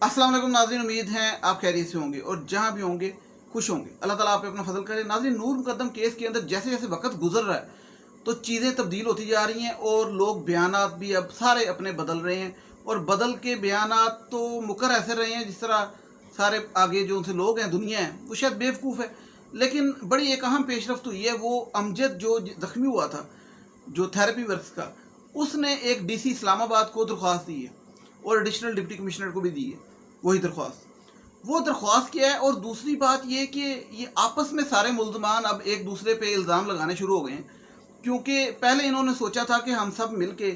अस्सलाम वालेकुम नाज़रीन, उम्मीद है आप खैरियत से होंगे और जहाँ भी होंगे खुश होंगे। अल्लाह ताला आप पे अपना फजल करे। नाज़रीन, नूर मुकद्दम केस के अंदर जैसे जैसे वक्त गुजर रहा है तो चीज़ें तब्दील होती जा रही हैं और लोग बयानात भी अब सारे अपने बदल रहे हैं और बदल के बयानात तो मुकर ऐसे रहे हैं जिस तरह सारे आगे जो उनसे लोग हैं, दुनिया है, वो शायद बेवकूफ़ है। लेकिन बड़ी एक अहम पेशरफ्त हुई है। वो अमजद जो ज़ख्मी हुआ था, जो थेरेपी वर्क्स का, उसने एक डीसी इस्लामाबाद को दरख्वास्त दी है और एडिशनल डिप्टी कमिश्नर को भी दी है वही दरख्वास्त। वो दरख्वास्त किया है। और दूसरी बात ये कि ये आपस में सारे मुल्ज़मान अब एक दूसरे पे इल्ज़ाम लगाने शुरू हो गए हैं, क्योंकि पहले इन्होंने सोचा था कि हम सब मिल के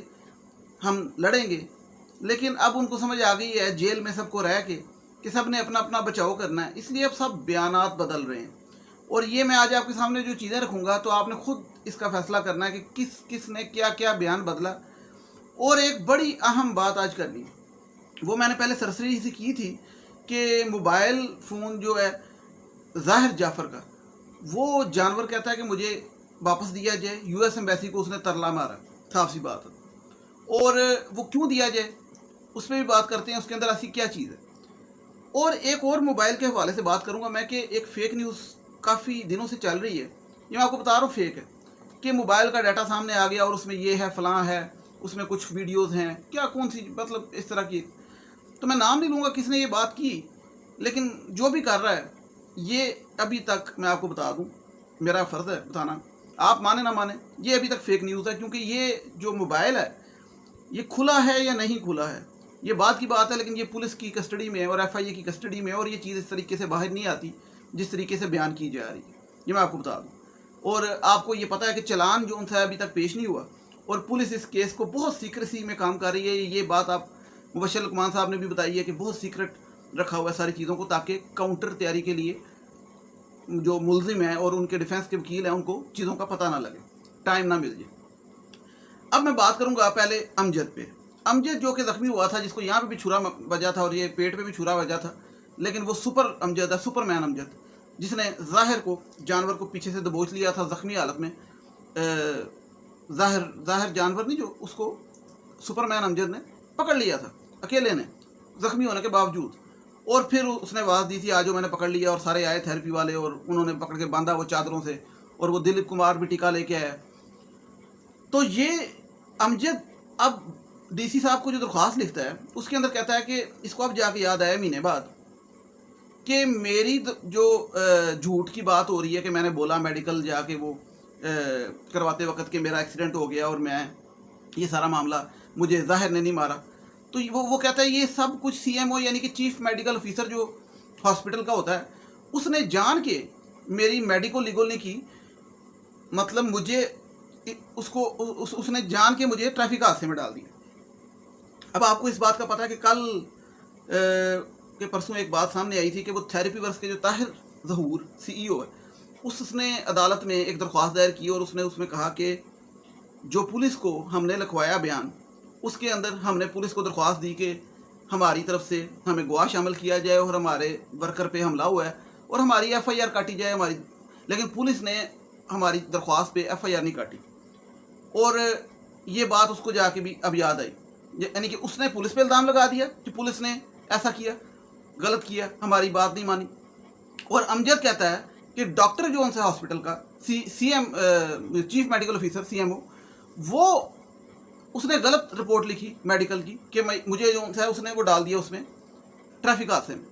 हम लड़ेंगे, लेकिन अब उनको समझ आ गई है जेल में सबको रह के कि सब ने अपना अपना बचाव करना है, इसलिए अब सब बयानात बदल रहे हैं। और ये मैं आज आपके सामने जो चीज़ें रखूँगा तो आपने खुद इसका फैसला करना है कि किस ने क्या क्या बयान बदला। और एक बड़ी अहम बात आज करनी है, वो मैंने पहले सरसरी से की थी कि मोबाइल फ़ोन जो है ज़ाहिर जाफ़र का, वो जानवर कहता है कि मुझे वापस दिया जाए। यूएस एम्बेसी को उसने तरला मारा, साफ सी बात है। और वो क्यों दिया जाए उस पर भी बात करते हैं, उसके अंदर ऐसी क्या चीज़ है। और एक और मोबाइल के हवाले से बात करूँगा मैं कि एक फ़ेक न्यूज़ काफ़ी दिनों से चल रही है, ये मैं आपको बता रहा हूँ फेक है, कि मोबाइल का डाटा सामने आ गया और उसमें ये है फ़लाँ है, उसमें कुछ वीडियोज़ हैं, क्या कौन सी मतलब इस तरह की। तो मैं नाम नहीं लूँगा किसने ये बात की, लेकिन जो भी कर रहा है ये अभी तक मैं आपको बता दूँ, मेरा फ़र्ज़ है बताना, आप माने ना माने, ये अभी तक फ़ेक न्यूज़ है। क्योंकि ये जो मोबाइल है ये खुला है या नहीं खुला है ये बात की बात है, लेकिन ये पुलिस की कस्टडी में है और एफआईए की कस्टडी में है और ये चीज़ इस तरीके से बाहर नहीं आती जिस तरीके से बयान की जा रही है, ये मैं आपको बता दूँ। और आपको ये पता है कि चालान जो उनसे अभी तक पेश नहीं हुआ और पुलिस इस केस को बहुत सीक्रेसी में काम कर रही है। ये बात आप मुबशर लुकमान साहब ने भी बताई है कि बहुत सीक्रेट रखा हुआ है सारी चीज़ों को, ताकि काउंटर तैयारी के लिए जो मुलजिम है और उनके डिफेंस के वकील हैं उनको चीज़ों का पता ना लगे, टाइम ना मिल जाए। अब मैं बात करूंगा पहले अमजद पे। अमजद जो कि ज़ख्मी हुआ था, जिसको यहाँ पे भी छुरा बजा था और ये पेट पे भी छुरा बजा था, लेकिन वो सुपर अमजद है, सुपरमैन अमजद, जिसने ज़ाहिर को, जानवर को पीछे से दबोच लिया था ज़ख्मी हालत में। ज़ाहिर जानवर नहीं, जो उसको सुपरमैन अमजद ने पकड़ लिया था अकेले ने, ज़ख्मी होने के बावजूद। और फिर उसने आवाज़ दी थी आजो, मैंने पकड़ लिया, और सारे आए थेरेपी वाले और उन्होंने पकड़ के बांधा वो चादरों से, और वो दिलीप कुमार भी टीका लेके आया। तो ये अमजद अब डीसी साहब को जो दरख्वास्त लिखता है उसके अंदर कहता है कि इसको अब जाके याद आया महीने बाद कि मेरी जो झूठ की बात हो रही है कि मैंने बोला मेडिकल जाके वो करवाते वक्त कि मेरा एक्सीडेंट हो गया और मैं ये सारा मामला मुझे ज़ाहिर ने नहीं मारा। तो वो कहता है ये सब कुछ सीएमओ यानी कि चीफ मेडिकल ऑफिसर जो हॉस्पिटल का होता है, उसने जान के मेरी मेडिको लीगल नहीं की, मतलब मुझे उसको उसने जान के मुझे ट्रैफिक हादसे में डाल दिया। अब आपको इस बात का पता है कि कल के परसों एक बात सामने आई थी कि वो थेरेपी वर्क्स के जो ताहिर ज़हूर सीईओ है, उसने अदालत में एक दरख्वास्त दायर की और उसने उसमें कहा कि जो पुलिस को हमने लिखवाया बयान, उसके अंदर हमने पुलिस को दरख्वास्त दी कि हमारी तरफ से हमें गवाह शामिल किया जाए और हमारे वर्कर पे हमला हुआ है और हमारी एफआईआर काटी जाए हमारी, लेकिन पुलिस ने हमारी दरख्वास्त पे एफआईआर नहीं काटी। और ये बात उसको जाके भी अब याद आई, यानी कि उसने पुलिस पे इल्ज़ाम लगा दिया कि पुलिस ने ऐसा किया, गलत किया, हमारी बात नहीं मानी। और अमजद कहता है कि डॉक्टर जो उनसे हॉस्पिटल का CM chief medical officer CMO, वो उसने गलत रिपोर्ट लिखी मेडिकल की कि मुझे जो है उसने वो डाल दिया उसमें ट्रैफिक हादसे में।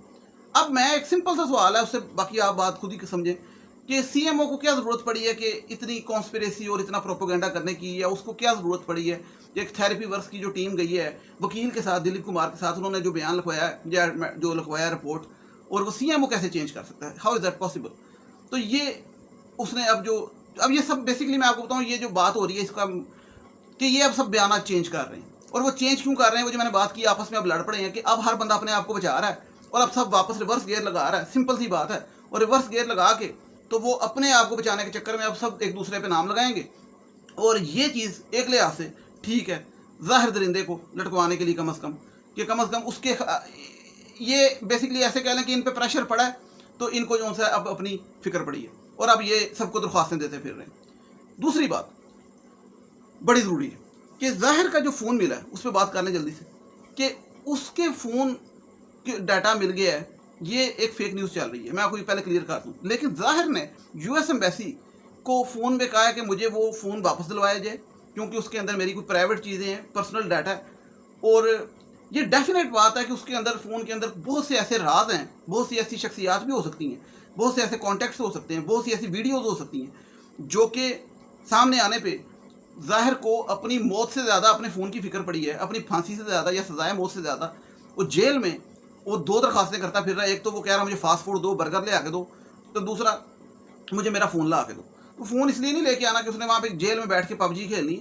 अब मैं एक सिंपल सा सवाल है उससे, बाकी आप बात खुद ही समझें कि सीएमओ को क्या ज़रूरत पड़ी है कि इतनी कॉन्स्पिरेसी और इतना प्रोपोगेंडा करने की, या उसको क्या ज़रूरत पड़ी है। एक थेरेपी वर्क्स की जो टीम गई है वकील के साथ, दिलीप कुमार के साथ, उन्होंने जो बयान लिखवाया या जो लिखवाया रिपोर्ट, और वो सीएमओ कैसे चेंज कर सकता है, हाउ इज़ दैट पॉसिबल। तो ये उसने अब ये सब बेसिकली मैं आपको बताऊँ, ये जो बात हो रही है इसका कि ये अब सब बयान चेंज कर रहे हैं। और वो चेंज क्यों कर रहे हैं, वो जो मैंने बात की, आपस में अब लड़ पड़े हैं कि अब हर बंदा अपने आप को बचा रहा है और अब सब वापस रिवर्स गियर लगा रहा है। सिंपल सी बात है। और रिवर्स गियर लगा के तो वो अपने आप को बचाने के चक्कर में अब सब एक दूसरे पे नाम लगाएंगे। और ये चीज़ एक लिहाज से ठीक है, ज़ाहिर दरिंदे को लटकवाने के लिए कम अज़ कम उसके ये बेसिकली ऐसे कह लें कि इन पे प्रेशर पड़ा है, तो इनको जो है अब अपनी फिक्र पड़ी है और अब ये सबको दरख्वास्तें देते फिर रहे हैं। दूसरी बात बड़ी ज़रूरी है कि ज़ाहिर का जो फ़ोन मिला है उस पर बात करने जल्दी से, कि उसके फ़ोन کہ ڈیٹا مل گیا ہے، یہ ایک فیک نیوز چل رہی ہے، میں آپ کو یہ پہلے کلیئر کر دوں. لیکن ظاہر نے یو ایس ایمبیسی کو فون میں کہا ہے کہ مجھے وہ فون واپس دلوایا جائے، کیونکہ اس کے اندر میری کوئی پرائیویٹ چیزیں ہیں، پرسنل ڈیٹا ہے. اور یہ ڈیفینیٹ بات ہے کہ اس کے اندر فون کے اندر بہت سے ایسے راز ہیں، بہت سی ایسی شخصیات بھی ہو سکتی ہیں، بہت سے ایسے کانٹیکٹس ہو سکتے ہیں، بہت سی ایسی ویڈیوز ہو سکتی ہیں جو کہ سامنے آنے پہ ظاہر کو اپنی موت سے زیادہ اپنے فون کی فکر پڑی ہے، اپنی پھانسی سے زیادہ یا سزائے موت سے زیادہ وہ جیل میں وہ دو درخواستیں کرتا پھر رہا ہے. ایک تو وہ کہہ رہا مجھے فاسٹ فوڈ دو، برگر لے آ کے دو، تو دوسرا مجھے میرا فون لا کے دو. تو فون اس لیے نہیں لے کے آنا کہ اس نے وہاں پہ جیل میں بیٹھ کے پب جی کھیلنی،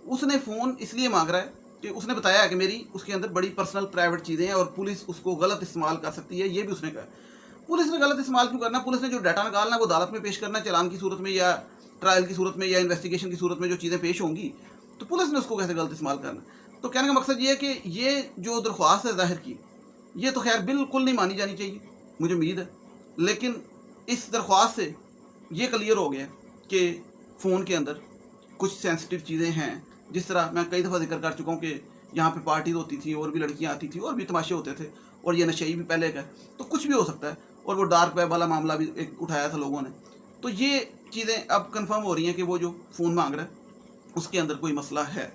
اس نے فون اس لیے مانگ رہا ہے کہ اس نے بتایا ہے کہ میری اس کے اندر بڑی پرسنل پرائیویٹ چیزیں ہیں اور پولیس اس کو غلط استعمال کر سکتی ہے. یہ بھی اس نے کہا. پولیس نے غلط استعمال کیوں کرنا؟ پولیس نے جو ڈیٹا نکالنا ہے وہ عدالت میں پیش کرنا ہے، چلان کی صورت میں یا ٹرائل کی صورت میں یا انویسٹیگیشن کی صورت میں جو چیزیں پیش ہوں گی، تو پولیس نے اس کو کیسے غلط استعمال کرنا. تو کہنے کا مقصد یہ ہے کہ یہ جو درخواست ہے ظاہر کی، یہ تو خیر بالکل نہیں مانی جانی چاہیے، مجھے امید ہے. لیکن اس درخواست سے یہ کلیئر ہو گیا کہ فون کے اندر کچھ سینسٹیو چیزیں ہیں. جس طرح میں کئی دفعہ ذکر کر چکا ہوں کہ یہاں پہ پارٹیز ہوتی تھی اور بھی لڑکیاں آتی تھیں اور بھی تماشے ہوتے تھے، اور یہ نشئی بھی پہلے کا، تو کچھ بھی ہو سکتا ہے. اور وہ ڈارک ویب والا معاملہ بھی ایک اٹھایا تھا لوگوں نے. تو یہ چیزیں اب کنفرم ہو رہی ہیں کہ وہ جو فون مانگ رہا ہے اس کے اندر کوئی مسئلہ ہے.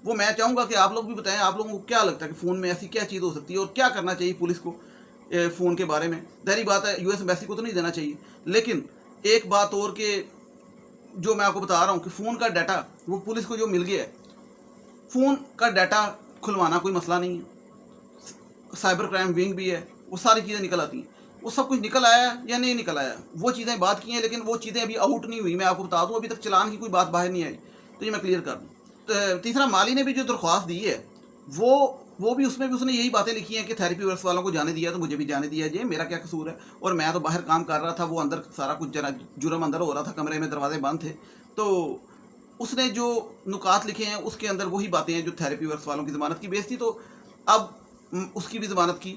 وہ میں چاہوں گا کہ آپ لوگ بھی بتائیں، آپ لوگوں کو کیا لگتا ہے کہ فون میں ایسی کیا چیز ہو سکتی ہے اور کیا کرنا چاہیے پولیس کو فون کے بارے میں. ظاہری بات ہے یو ایس ایمبیسی کو تو نہیں دینا چاہیے، لیکن ایک بات اور کہ جو میں آپ کو بتا رہا ہوں کہ فون کا ڈیٹا وہ پولیس کو جو مل گیا ہے، فون کا ڈیٹا کھلوانا کوئی مسئلہ نہیں ہے. سائبر کرائم ونگ بھی ہے، وہ ساری چیزیں نکل آتی ہیں. وہ سب کچھ نکل آیا یا نہیں نکل آیا، وہ چیزیں بات کی ہیں، لیکن وہ چیزیں ابھی آؤٹ نہیں ہوئی. میں آپ کو بتا دوں ابھی تک چلان کی کوئی بات باہر نہیں آئی، تو یہ میں کلیئر کر دوں. تیسرا، مالی نے بھی جو درخواست دی ہے وہ بھی اس میں بھی اس نے یہی باتیں لکھی ہیں کہ تھیراپی ورکس والوں کو جانے دیا تو مجھے بھی جانے دیا جائے، میرا کیا قصور ہے، اور میں تو باہر کام کر رہا تھا، وہ اندر سارا کچھ جرم اندر ہو رہا تھا، کمرے میں دروازے بند تھے. تو اس نے جو نکات لکھے ہیں اس کے اندر وہی باتیں ہیں جو تھیراپی ورکس والوں کی ضمانت کی بیس تھی. تو اب اس کی بھی ضمانت کی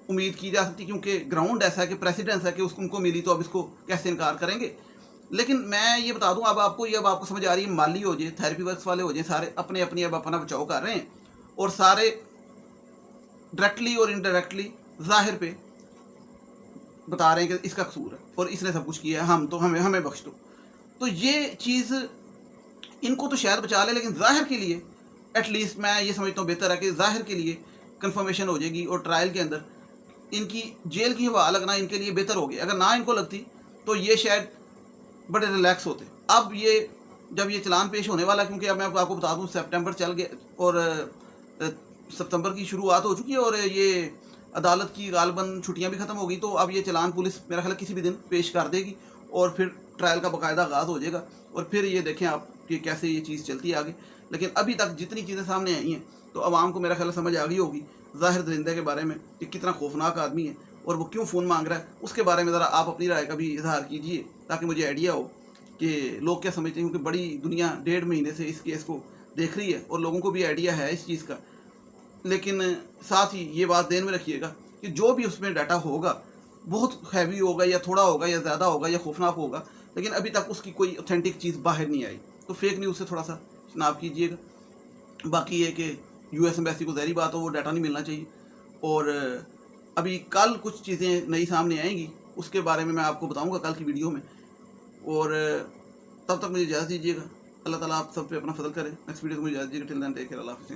امید کی جا سکتی، کیونکہ گراؤنڈ ایسا ہے کہ پریسیڈنس ہے کہ ان کو ملی، تو اب اس کو کیسے انکار کریں گے. لیکن میں یہ بتا دوں اب آپ کو سمجھ آ رہی ہے، مالی ہو جائے، تھیراپی ورکس والے ہو جائیں، سارے اپنے اب اپنا بچاؤ کر رہے ہیں، اور سارے ڈائریکٹلی اور انڈائریکٹلی ظاہر پہ بتا رہے ہیں کہ اس کا قصور ہے اور اس نے سب کچھ کیا ہے، ہمیں بخش دو. تو یہ چیز ان کو تو شاید بچا لے، لیکن ظاہر کے لیے ایٹ لیسٹ میں یہ سمجھتا ہوں بہتر ہے کہ ظاہر کے لیے کنفرمیشن ہو جائے گی، اور ٹرائل کے اندر ان کی جیل کی ہوا لگنا ان کے لیے بہتر ہوگی. اگر نہ ان کو لگتی تو یہ شاید بڑے ریلیکس ہوتے. اب یہ جب یہ چلان پیش ہونے والا، کیونکہ اب میں آپ کو بتا دوں سپٹمبر چل گیا اور ستمبر کی شروعات ہو چکی ہے، اور یہ عدالت کی غالباً چھٹیاں بھی ختم ہو گئی، تو اب یہ چلان پولیس میرا خیال ہے کسی بھی دن پیش کر دے گی، اور پھر ٹرائل کا باقاعدہ آغاز ہو جائے گا، اور پھر یہ دیکھیں آپ کہ کیسے یہ چیز چلتی ہے آگے. لیکن ابھی تک جتنی چیزیں سامنے آئی ہیں تو عوام کو میرا خیال سمجھ آ گئی ہوگی ظاہر درندے کے بارے میں کہ کتنا خوفناک آدمی ہے اور وہ کیوں فون مانگ رہا ہے. اس کے بارے میں ذرا آپ اپنی رائے کا بھی اظہار کیجیے تاکہ مجھے آئیڈیا ہو کہ لوگ کیا سمجھتے ہیں، کیونکہ بڑی دنیا 1.5 مہینے سے اس کیس کو دیکھ رہی ہے اور لوگوں کو بھی آئیڈیا ہے اس چیز کا. لیکن ساتھ ہی یہ بات ذہن میں رکھیے گا کہ جو بھی اس میں ڈیٹا ہوگا بہت ہیوی ہوگا یا تھوڑا ہوگا یا زیادہ ہوگا یا خوفناک ہوگا، لیکن ابھی تک اس کی کوئی اوتھینٹک چیز باہر نہیں آئی. تو فیک نیوز سے تھوڑا سا اجتناب کیجیے گا. باقی یہ کہ یو ایس ایمبیسی کو ظاہری بات ہو وہ ڈیٹا نہیں ملنا چاہیے، اور ابھی کل کچھ چیزیں نئی سامنے آئیں گی، اس کے بارے میں آپ کو بتاؤں گا کل کی ویڈیو میں. اور تب تک مجھے اجازت دیجیے گا. اللہ تعالیٰ آپ سب پہ اپنا فضل کرے. نیکسٹ ویڈیو کو مجھے اجازت دیجیے گا. ٹل دین ٹیک کیئر. اللہ حافظ.